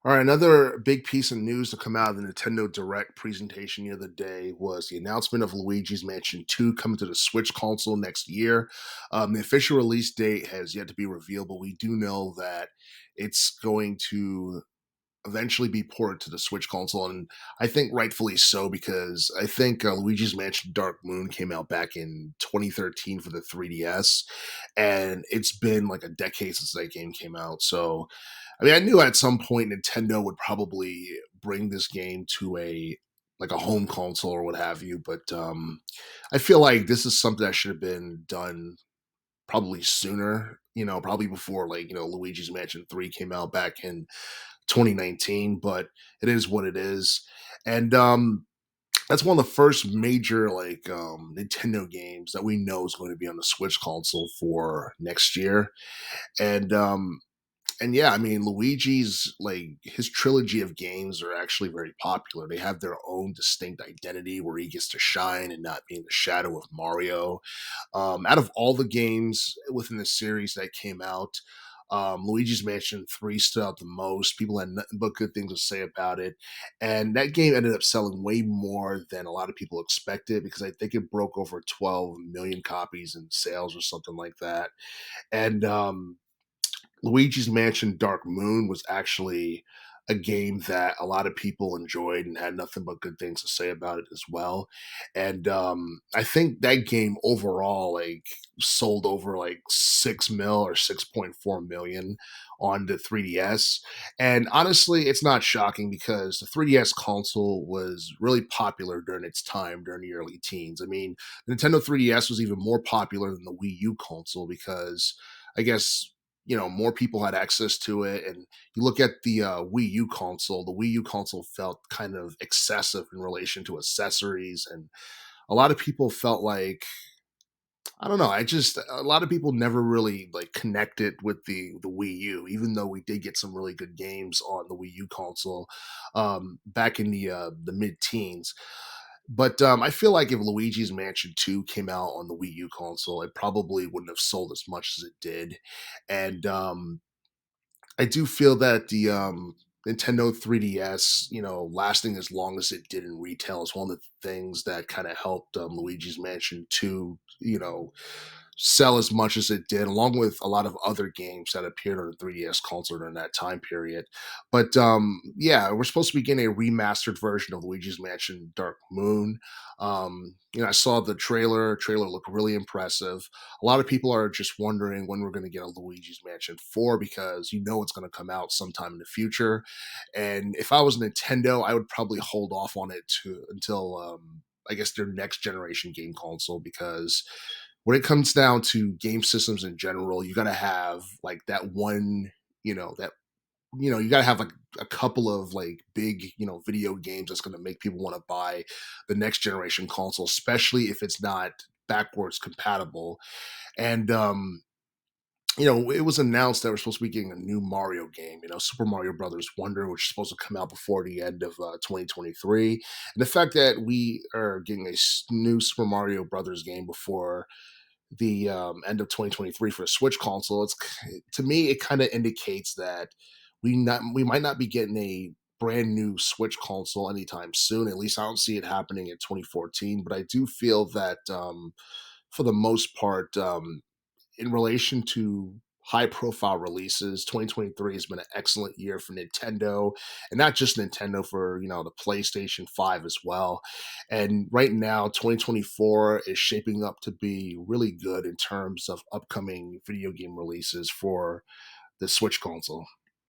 All right, another big piece of news to come out of the Nintendo Direct presentation the other day was the announcement of Luigi's Mansion 2 coming to the Switch console next year. The official release date has yet to be revealed, but we do know that it's going to eventually be ported to the Switch console, and I think rightfully so because I think Luigi's Mansion Dark Moon came out back in 2013 for the 3DS, and it's been like a decade since that game came out. So, I mean, I knew at some point Nintendo would probably bring this game to a home console or what have you, but I feel like this is something that should have been done probably sooner. Probably before Luigi's Mansion 3 came out back in 2019, but it is what it is. And that's one of the first major Nintendo games that we know is going to be on the Switch console for next year. And yeah, I mean Luigi's his trilogy of games are actually very popular. They have their own distinct identity where he gets to shine and not be in the shadow of Mario. Out of all the games within the series that came out, Luigi's Mansion 3 stood out the most. People had nothing but good things to say about it. And that game ended up selling way more than a lot of people expected because I think it broke over 12 million copies in sales or something like that. And Luigi's Mansion Dark Moon was actually a game that a lot of people enjoyed and had nothing but good things to say about it as well. And I think that game overall sold over 6 mil or 6.4 million on the 3DS. And honestly, it's not shocking because the 3DS console was really popular during its time during the early teens. I mean, the Nintendo 3DS was even more popular than the Wii U console because I guess more people had access to it. And you look at the Wii U console felt kind of excessive in relation to accessories, and a lot of people felt like, I don't know, a lot of people never really connected with the Wii U, even though we did get some really good games on the Wii U console back in the mid teens. But I feel like if Luigi's Mansion 2 came out on the Wii U console, it probably wouldn't have sold as much as it did. And I do feel that the Nintendo 3DS, lasting as long as it did in retail is one of the things that kind of helped Luigi's Mansion 2, sell as much as it did, along with a lot of other games that appeared on the 3DS console during that time period. But yeah, we're supposed to be getting a remastered version of Luigi's Mansion Dark Moon. I saw the trailer. Trailer looked really impressive. A lot of people are just wondering when we're going to get a Luigi's Mansion 4 because it's going to come out sometime in the future. And if I was Nintendo, I would probably hold off on it until I guess their next generation game console because when it comes down to game systems in general, you got to have that one, that you got to have a couple of big, video games that's going to make people want to buy the next generation console, especially if it's not backwards compatible. And it was announced that we're supposed to be getting a new Mario game, Super Mario Brothers Wonder, which is supposed to come out before the end of 2023. And the fact that we are getting new Super Mario Brothers game before the end of 2023 for a Switch console, to me it kind of indicates that we might not be getting a brand new Switch console anytime soon. At least I don't see it happening in 2014. But I do feel that for the most part, in relation to high profile releases, 2023 has been an excellent year for Nintendo, and not just Nintendo, for the PlayStation 5 as well. And right now 2024 is shaping up to be really good in terms of upcoming video game releases for the Switch console.